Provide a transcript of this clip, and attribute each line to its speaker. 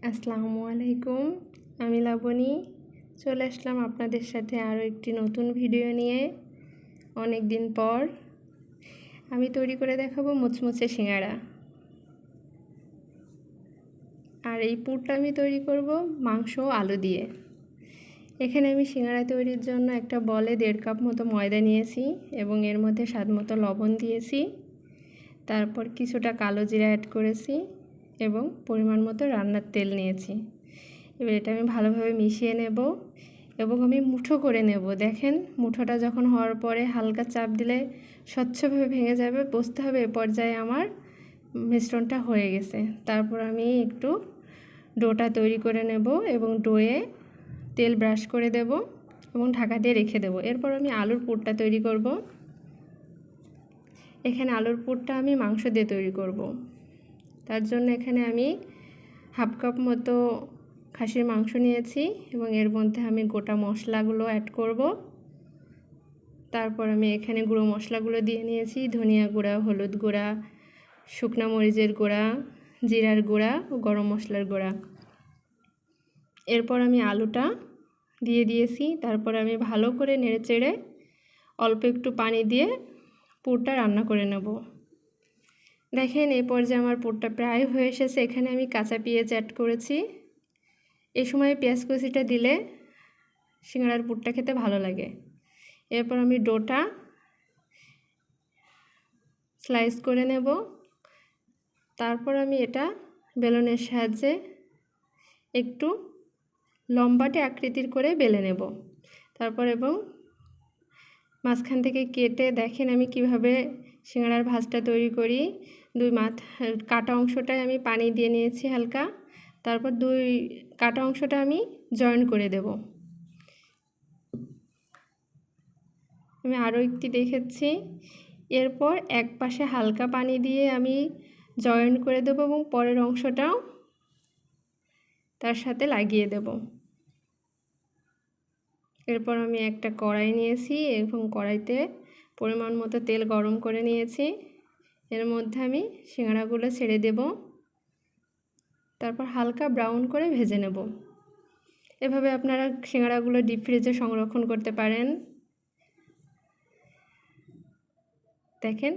Speaker 1: আসসালামু আলাইকুম। আমি লাবণী চলে আসলাম আপনাদের সাথে আরও একটি নতুন ভিডিও নিয়ে। অনেক দিন পর আমি তৈরি করে দেখাবো মুচমুচে সিঙ্গাড়া। আর এই পুরটা আমি তৈরি করব মাংস ও আলু দিয়ে। এখানে আমি সিঙ্গাড়া তৈরির জন্য একটা বলে 1.5 কাপ মতো ময়দা নিয়েছি এবং এর মধ্যে স্বাদ মতো লবণ দিয়েছি। তারপর কিছুটা কালো জিরা অ্যাড করেছি এবং পরিমাণ মতো রান্নার তেল নিয়েছি। এবার এটা আমি ভালোভাবে মিশিয়ে নেব এবং আমি মুঠো করে নেব। দেখেন, মুঠোটা যখন হওয়ার পরে হালকা চাপ দিলে স্বচ্ছভাবে ভেঙে যাবে, বুঝতে হবে এ পর্যায়ে আমার মিশ্রণটা হয়ে গেছে। তারপর আমি একটু ডোটা তৈরি করে নেব এবং ডোয়ে তেল ব্রাশ করে দেব এবং ঢাকা দিয়ে রেখে দেব। এরপর আমি আলুর পুরটা তৈরি করব। এখানে আলুর পুরটা আমি মাংস দিয়ে তৈরি করব। তার জন্য এখানে আমি 1/2 কাপ মতো খাসির মাংস নিয়েছি এবং এর মধ্যে আমি গোটা মশলাগুলো অ্যাড করব। তারপর আমি এখানে গুঁড়ো মশলাগুলো দিয়ে নিয়েছি, ধনিয়া গুঁড়া, হলুদ গুঁড়া, শুকনো মরিচের গুঁড়া, জিরার গুঁড়া ও গরম মশলার গুঁড়া। এরপর আমি আলুটা দিয়ে দিয়েছি। তারপর আমি ভালো করে নেড়েচেড়ে অল্প একটু পানি দিয়ে পুরটা রান্না করে নেব। দেখেন, এই পর্যায়ে আমার পুরটা প্রায় হয়ে এসেছে। এখানে আমি কাঁচা পেঁয়াজ অ্যাড করেছি। এই সময় পেঁয়াজ কুচিটা দিলে সিঙ্গাড়ার পুরটা খেতে ভালো লাগে। এরপর আমি ডোটা স্লাইস করে নেব। তারপর আমি এটা বেলনের সাহায্যে একটু লম্বাটে আকৃতির করে বেলে নেব। তারপর এবং মাঝখান থেকে কেটে দেখেন আমি কিভাবে সিঙ্গাড়ার ভাঁজটা তৈরি করি। কাটা অংশটায় আমি পানি দিয়ে নিয়েছি হালকা। তারপর কাটা অংশটা আমি জয়েন করে দেব। আমি আরও একটি দেখাচ্ছি। এরপর এক পাশে হালকা পানি দিয়ে আমি জয়েন করে দেব এবং পরের অংশটাও তার সাথে লাগিয়ে দেব। এরপর আমি একটা কড়াই নিয়েছি এবং কড়াইতে পরিমাণ মতো তেল গরম করে নিয়েছি। এর মধ্যে আমি সিঙ্গাড়াগুলো ছেড়ে দেব। তারপর হালকা ব্রাউন করে ভেজে নেব। এভাবে আপনারা সিঙ্গাড়াগুলো ডিপ ফ্রিজে সংরক্ষণ করতে পারেন। দেখেন।